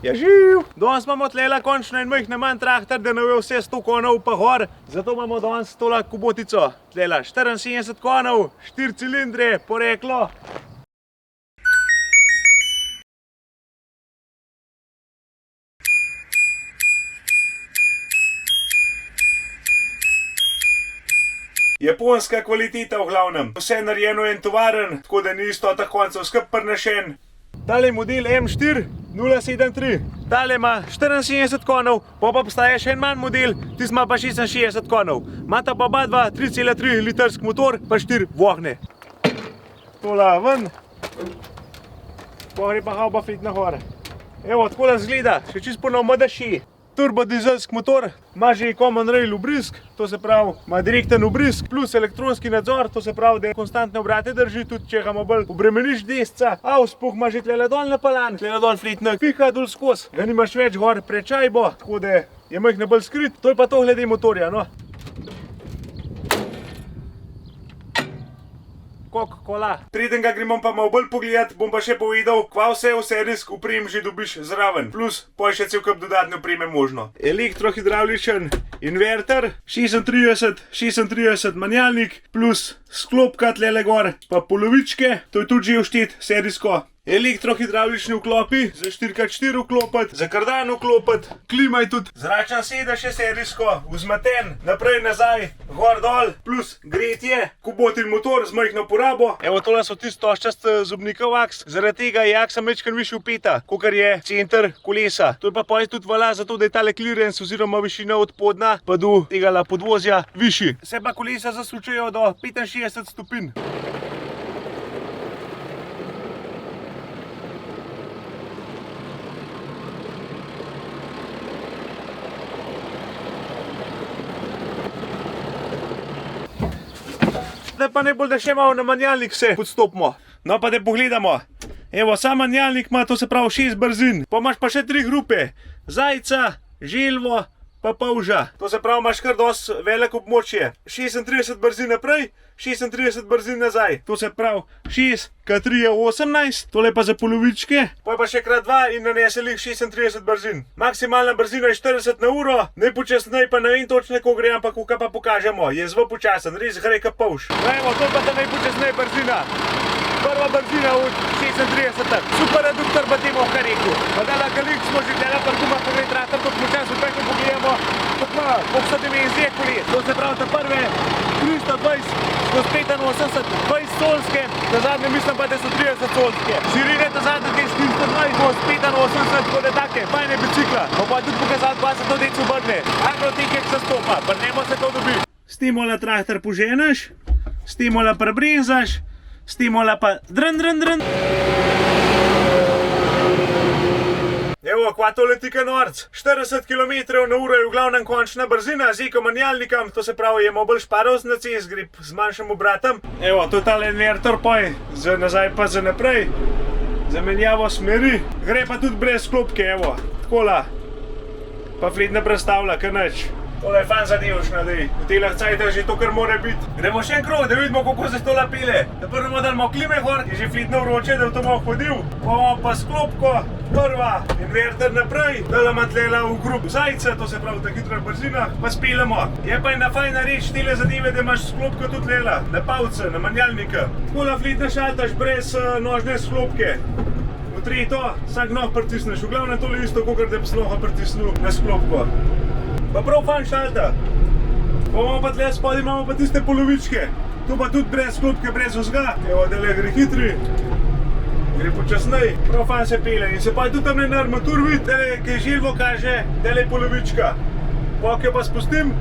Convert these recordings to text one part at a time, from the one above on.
Ja, živ! Danes imamo tlela končno en majhne manj traktor, da ne ve vse 100 konov pa gor. Zato imamo danes tole kubotico. Tlela 74 konov, 4 cilindre, poreklo. Japonska kvaliteta v glavnem. Vse narejeno en tovaren, tako da ni 100 koncev skup prnešen. Tale model M4 073. Tale ima 74 konov, pa obstaja še en manj model, tisti ima pa 66 konov. Imata pa oba dva 3,3 litrski motor, pa 4 vohne. Tola ven. Pogre pa oba flit na gore. Evo, tako da zgleda, še čisto ponov MDŠ. Turbodizelski motor, ima že common rail vbrizg, to se pravi, ima direkten vbrizg, plus elektronski nadzor, to se pravi, da konstantne obrate drži, tudi če ga malo bolj obremeniš desca. Auspuh ima že tlele dol napaljan, tlele dol fletna piha dol skozi, ga nimaš več gor prečajbo, tako da je majhne bolj skrit. To je pa to glede motorja, no. Coca-Cola. Preden ga gremo pa malo bolj pogledat, bom pa še povedal, kva vse v serijski oprem že dobiš zraven. Plus, pa še cel kup dodatne opreme možno. Elektrohidravličen inverter, 36 menjalnik, plus sklopka tlele gor, pa polovičke, to je tudi že vštet serijsko. Elektrohidravlični vklopi, za 4x4 vklopiti, za kardan vklopiti, klima je tudi, zračna sedež je serijsko, vzmeten, naprej, nazaj, gor dol, plus gretje, kubotin motor z majhno porabo. Evo, tole so tisti toščast zobnikov aks, zaradi tega je aksa majčkeno višji vpeta, kakor je center kolesa. To je pa potem tudi vala zato, da je tale clearance oziroma višina od podna pa do tega podvozja višji. Se pa kolesa zaslučujejo do 65 stopinj. Zdaj pa najbolj, da še malo na menjalnik se podstopimo. No pa da pogledamo. Evo, sam menjalnik ima, to se pravi 6 brzin. Pa imaš pa še 3 grupe. Zajca, želvo, pa polža. To se pravi, imaš kar dosti veliko območje. 36 brzin naprej, 36 brzin nazaj. To se pravi, 6x3 je 18, tole pa za polovičke. Pa je pa še krat 2 in naneselih 36 brzin. Maksimalna brzina je 40 na uro, najpočasnej pa ne vem točno, ko gre, ampak kaj pa pokažemo. Je zelo počasen, res gre ka polž. No evo, to je pa ta najpočasnej brzina. Prva brzina od 36. Super reduktor pa temu, kar rekel. Pa dala kalik smo že tela parkuma, ko gre traktor tako počas, upaj ko pogledamo, koliko so dimenzije koles. To se pravi, ta prve 320 skozi 85, 20 solske, na zadnje mislim pa, da so 30 solske. Širine ta zadnje te 420 skozi 85, tako da take, fajne bicikla. Pa tudi pokazati, pa se to dec obrne. Agrotehek se stopa, brnemo se to dobi. S timola traktor poženeš, s timola prebrenzaš, s timola pa drn. Evo, kva to leti ka norc. 40 km na uro je v glavnem končna brzina z eko-menjalnikom, to se pravi, je malo bolj šparost na cest, gre z manjšim obratom. Evo, to je tale inverter poj, za nazaj pa za naprej, za menjavo smeri. Gre pa tudi brez sklopke, evo, takola. Pa fletna prestavlja, kar nič. Tole je fan zadevšna, dej. V telah cajtah že to, kar mora biti. Gremo še en krog, da vidimo, kako se to lapele. Da prvo bomo dali malo klime gor, je že fletno vroče, da v to malo hodil. Bomo pa sklopko, prva, inverter naprej, dala ima tlela v grup zajca, to se pravi, ta hitra brzina, pa speljamo. Je pa ena fajna reč tele zadeve, da imaš sklopko tudi tlela, na pavce, na menjalnika. Takola fletna šaltaš brez nožne sklopke. Utri to, vsak noh pritisneš, v glavnem tole isto, kakor da bi sloha pritisnil na sklopko. Pa prav fan šalta. Pa imamo pa tle spodaj, imamo pa tiste polovičke. Tu pa tudi brez sklopke, brez vzga. Evo, dele gre hitri. Gre počasnej. Prav fan se pele. In se pa tudi tam na armatur vidi, dele, kaj želvo kaže, dele polovička. Pok jo pa spustim.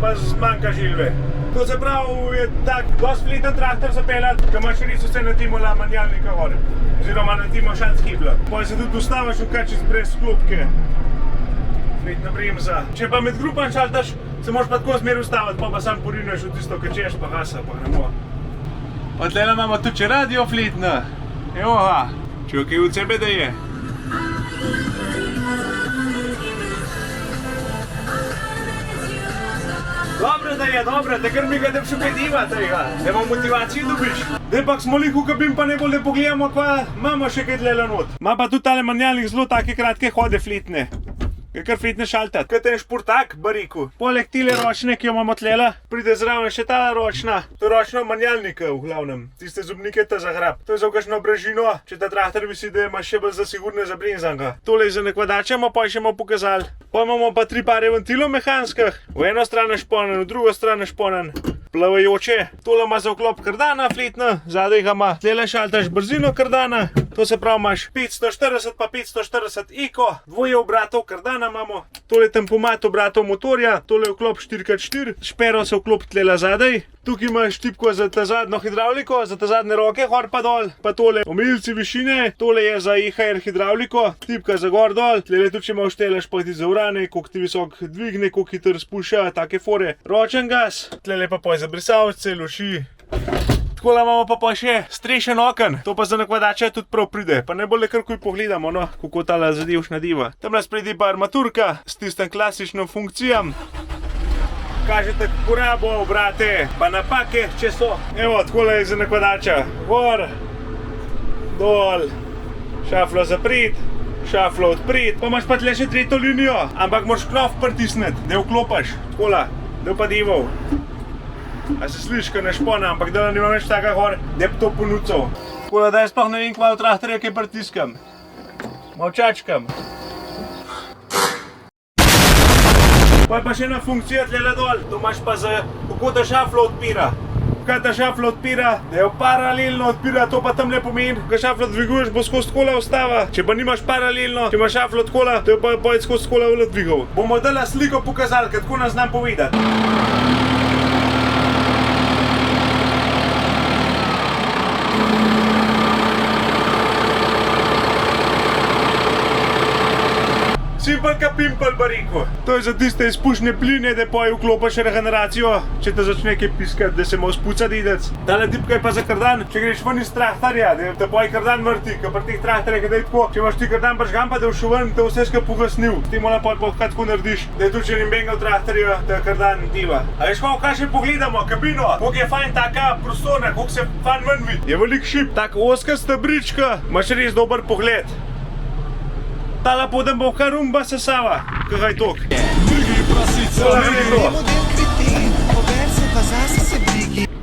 Pa zmanjka želve. To se pravi, je tak dosti fleten traktor zapeljati, ka imaš res vse na timola menjalnika gor. Oziroma na timo šanckibla. Pa se tudi ustavaš v kačic brez sklopke. Fletna bremza. Če pa med grupan šaltaš, se moraš pa tako smer ustaviti, pa sam porineš v tisto, kaj češ, pa gasa, pa gremo. Pa tlele imamo tudi radio fletna. Evo ga, če kaj od sebe da je. Dobro, da je, dobro, takrat mi ga da še kaj diva tega, da imam motivacijo dobiš. Dej pa k smolihu kabim pa najbolj, da pogledamo, kva imamo še kaj dlela not. Ma pa tudi tale menjalnik zelo take kratke hode fletne. Je kar fletne šaltat. Kaj ten športak, bariku. Poleg tile ročne, ki jo imamo tlela, pride zraven še ta ročna. To je ročna menjalnika v glavnem. Tiste zobnike ta zahrab. To je za kakšno brežino, če ta traktor misli, da imaš še bolj za sigurne za brinzanga. Tole je za nekvadačemo, pa še bomo pokazali. Pa imamo pa 3 pare ventilov mehanskih. V eno stran šponen, v drugo stran šponen. Plavajoče. Tole ima za vklop kardana fletna, zadaj ga ima. Tele šaltaš brzino kardana. To se pravi, imaš 540 pa 540 eko, dvoje obratov kardana imamo. Tole je tempomat obratov motorja, tole je vklop 4x4, špero se vklop tlela zadaj. Tukaj imaš tipko za ta zadnjo hidravliko, za ta zadnje roke, gor pa dol. Pa tole omilci višine, tole je za EHR hidravliko, tipka za gor dol. Tele tudi če imaš teleš pa ti za urane, koliko ti visok dvigne, koliko hitro spušča, take fore. Ročen gas, tele pa za brisavce, luči. Takole imamo pa še strešen oken, to pa za nakvadača tudi prav pride, pa najbolj kar kuj pogledamo, no, kako tala zadevšna diva. Tamle spredi pa armaturka s tistem klasičnim funkcijam. Kažete porabo, obrate, pa napake, če so. Evo, takole je za nakvadača. Gor, dol, šaflo zaprit, šaflo odprit, pa imaš pa tle še tretjo linijo, ampak moraš knof pritisniti, da jo vklopaš, takole, da jo pa dival. A se sliši, kaj ne špona, ampak da nima več taka gor, da bi to ponucal. Tako da jaz sploh ne vem, kva v traktorja kaj pritiskam. Molčačkam. Pa je pa še ena funkcija tlela dol, to imaš pa za kako ta šaflo odpira. Kaj ta šaflo odpira, da jo paralelno odpira, to pa tam ne pomeni. Kaj šaflo dviguješ, bo skozi kola ostava. Če pa nimaš paralelno, če imaš šaflo od kola, to je pa boje skozi kola vle dvigal. Bomo dala sliko pokazali, ker tako nas znam povedati. Simpel ka pimpel, bariku. To je za tiste izpušne pline, da poje vklopaš regeneracijo, če te začne kaj piskati, da se malo spuca didec. Tale tipka je pa za kardan, če greš ven iz traktorja, da te poje kardan vrti, ker pri teh traktorjih je tako, če imaš ti kardan pržgan pa da všu ven, te vse skupaj pogasnil. Ti mola pa tako narediš, da je tudi če nimbenga v traktorju, da kardan diva. A veš kaj še pogledamo, kabino, koliko je fajn taka prostorna, koliko se fajn ven vidi. Je velik šip, taka oska stebrička, imaš res dober pogled. Tala podem bo kar rumba sesava, kaj tok.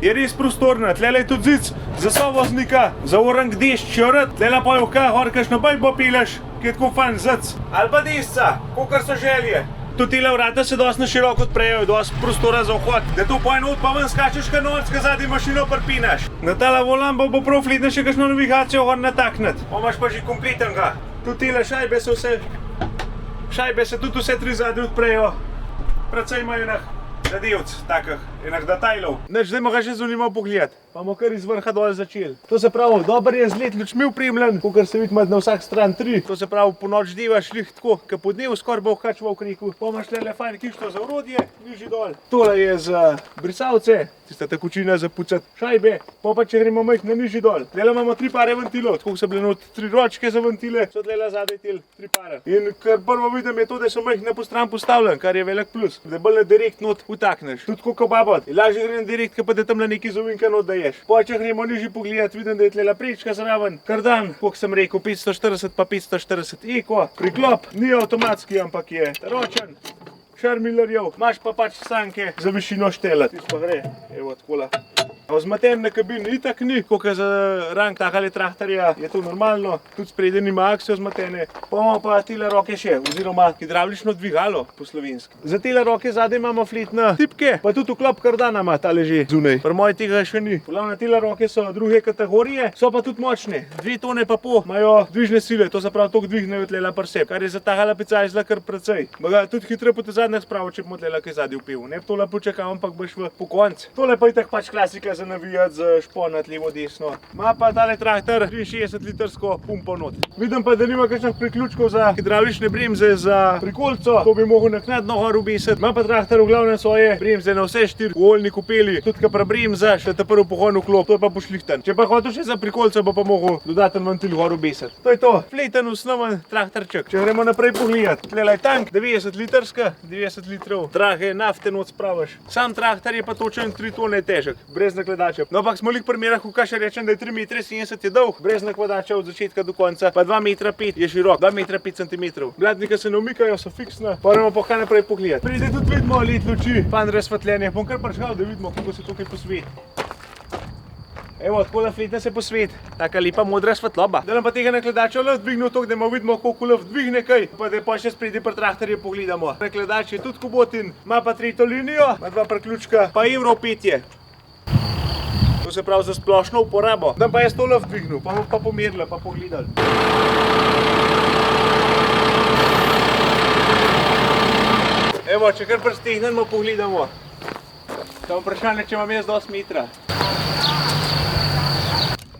Je res prostorna, tlele je tudi zic za sovoznika, za orang dešč črati, tlele pa je vka, gor kakšno bajbo pileš, ki je tako fajn zic. Ali pa desca, kakor so želje. Tudi tele vrata se dosti na široko odprejo, dosti prostora za vhod. Da to po enot pa ven skačeš ka noc, ka zadnji mašino prpinaš. Na tala volan bo prav fletna še kakšno navigacijo gor natakniti. Pa imaš pa že kompletenga. Tudi tele šajbe se tudi vse 3 zadnje odprejo. Predvsej imajo enak zadevc, takih, enak detajlov. Neč, zdaj ga že zunimo pogled. Pa bomo kar iz vrha dol začeli. To se pravi, dober je z LED lučmi upremljen, kakor se vidi na vsak stran 3. To se pravi, po noč divaš lih tako, ke po dnevu skoraj bo vkačval v kriku. Pa imaš tlele fajn kišto za orodje, nižji dol. Tole je za brisavce, tista tekočina za pucati šajbe. Pa če gremo majh na nižji dol. Tlele imamo 3 pare ventilov, tako so bile not 3 ročke za ventile, so tlele zadaj tel 3 pare. In kar prvo vidim je to, da so majh na postran postavljen, kar je velik plus. Da bolj direkt not utakneš. Tudi kako babot. Lažje gre direkt, pa da tam neki zovinka not daješ. Pa če gremo nižji pogledati, vidim, da je tlela prečka zraven. Kardan, koliko sem rekel, 540 pa 540 eko. Priklop, ni avtomatski, ampak je ročen. Šarmilerjev, imaš pa pač sanke za višino štela. Tis pa gre, evo takole. Vzmeten na kabini itak ni, koliko je za rang takale traktorja, je to normalno. Tudi spredje nima akcije vzmetene. Pa imamo pa tele roke še, oziroma hidravlično dvigalo po slovenski. Za tele roke zadaj imamo fletne tipke, pa tudi vklop kardana ima tale že zunaj. Pri moji tega še ni. Glavne tele roke so druge kategorije, so pa tudi močne. 2 tone pa pol imajo dvižne sile, to se pravi toliko dvignejo tlela pri sebi, kar je za takale picajzla kar precej. Ga tudi hitro po te zadnjih spravo, če bomo tlela kaj zadaj vpil. Ne bi tole počakal, ampak boš v pokonc. Tole pa itak pač klasika za navijati z šponat levo desno. Ima pa tale traktor 63 litrsko pumpo not. Vidim pa, da nima kakšnih priključkov za hidravlične bremze za prikolico, to bi mogel naknadno gor obesiti. Ima pa traktor v glavnem svoje bremze na vse 4 v oljni kopeli, tudi ko prebremzaš, da te prvi pohon vklop, to je pa pošlihten. Če pa hotel še za prikolico, bo pa mogel dodaten ventil gor obesiti. To je to, fleten osnoven traktorček. Če gremo naprej pogledati, tlele je tank, 90 litrska, 90 litrov drage nafte not spraviš. Sam traktor je pa točen 3 tone težek, brez nakledača. No, ampak smo lih primerah, v kaj še rečem, da je 3,70 m je dolg, brez nakledača od začetka do konca, pa 2,5 m je širok, 2,5 cm. Blatnika se ne umikajo, so fiksna, moramo pa kaj naprej pogledati. Pride tudi vidimo let luči, fan razsvetljenje, bom kar prišel, da vidimo, kako se tukaj posveti. Evo, tako da fletne se posvet, taka lepa modra svetloba. Da nam pa tega nakledača lahko dvignil toliko, da vidimo, koliko lahko dvigne kaj, pa da pa še spredi pri traktorju pogledamo. Nakledač je tudi kubotin, ima pa 3. linijo, ima 2 priključka, pa Euro 5 je. To se pravi za splošno uporabo. Da pa jaz to lahko dvignil, pa bomo pa pomerili, pa pogledali. Evo, če kar prstehnemo, pogledamo. Samo vprašanje, če imam jaz dosti metra.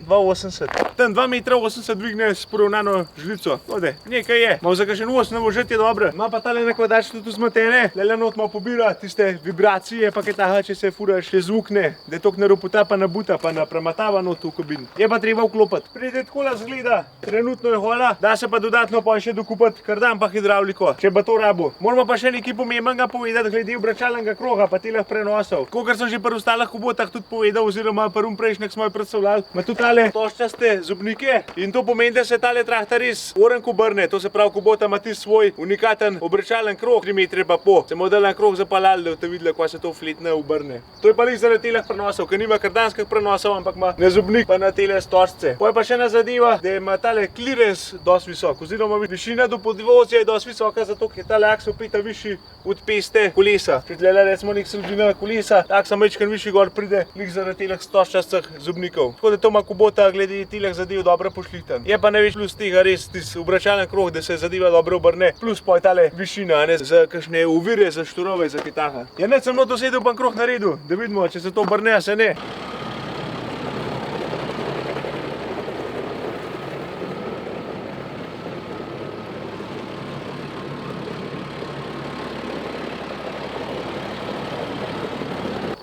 2,80 m. Tam 2,80 m dvigne s poravnano žlico. Ode, nekaj je. Malo za kakšen 8 vžet je dobro. Ima pa tale nakledač tudi zmetene. Lele not malo pobira tiste vibracije, pa kaj taha, če se furaš še zvukne, da je tok naropota pa nabuta, pa naprematava not v kabin. Je pa treba vklopiti. Pride takola zgleda, trenutno je hola, da se pa dodatno pa še dokupiti kardan pa hidravliko, če pa to rabo. Moramo pa še nekaj pomembnega povedati glede obračalnega kroga, pa teleh prenosov. Kakor sem že pri ostalih kubotah tudi povedal, oziroma pri prejšnjih smo jo predstavljali, ima tudi toščaste zobnike in to pomeni, da se tale traktor res orenk obrne. To se pravi, kubota ima ti svoj unikaten obračalen krog, 3,5 metra. Se modelan krog zapaljali, da boste videli, kako se to fletne obrne. To je pa lih zaradi teleh prenosov, ker nima kardanskih prenosov, ampak ima na zobnik pa na tele stožce. Poje pa še ena zadeva, da ima tale clearance dosti visok, oziroma višina do podvozja je dosti visoka, zato ker je tale aksel peta višji od peste kolesa. Če tlele recimo nek sredina kolesa, aksa majčkan višji gor pride lih zaradi teleh stožčastih zobnikov. Tako da to ima kubota glede teleh zadev dobro pošlihten. Je pa največ plus tega res tisti obračalen krog, da se zadeva dobro obrne, plus pa je tale višina, ne, za kakšne ovire, za šturove, za kaj taha. Ja, ne, sem noto sedel pa krog naredil, da vidimo, če se to obrne, a se ne.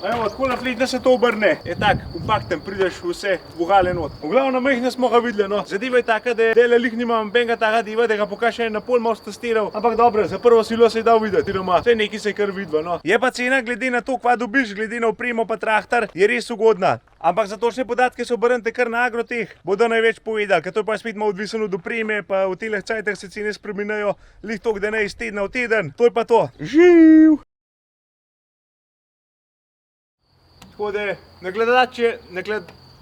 Evo, tako na fletne se to obrne. Je tak, kompakten, prideš vse vogale not. V glavnem majhne smo ga videli, no. Zadeva je taka, da dele lih nimam benga taka deva, da ga pokaže na pol malo testiral. Ampak dobro, za prvo silo se je dal videti, doma. Vse nekaj se je kar vidva, no. Je pa cena glede na to, kva dobiš, glede na opremo pa traktor, je res ugodna. Ampak za točne podatke se obrnite kar na Agroteh, bodo največ povedali, ker to je pa spet malo odvisno od opreme, pa v teleh cajtah se cene spreminjajo lih toliko, da ne iz tedna v teden. To je pa to. Živ! Tako da nakledač je,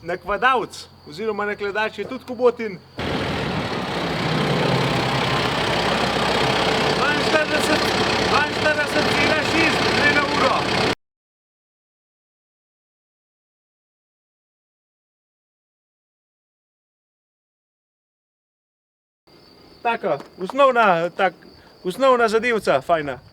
nakladavc, oziroma nakledač je tudi kubotin. 42,6 gre na uro. Taka, osnovna zadevca, fajna.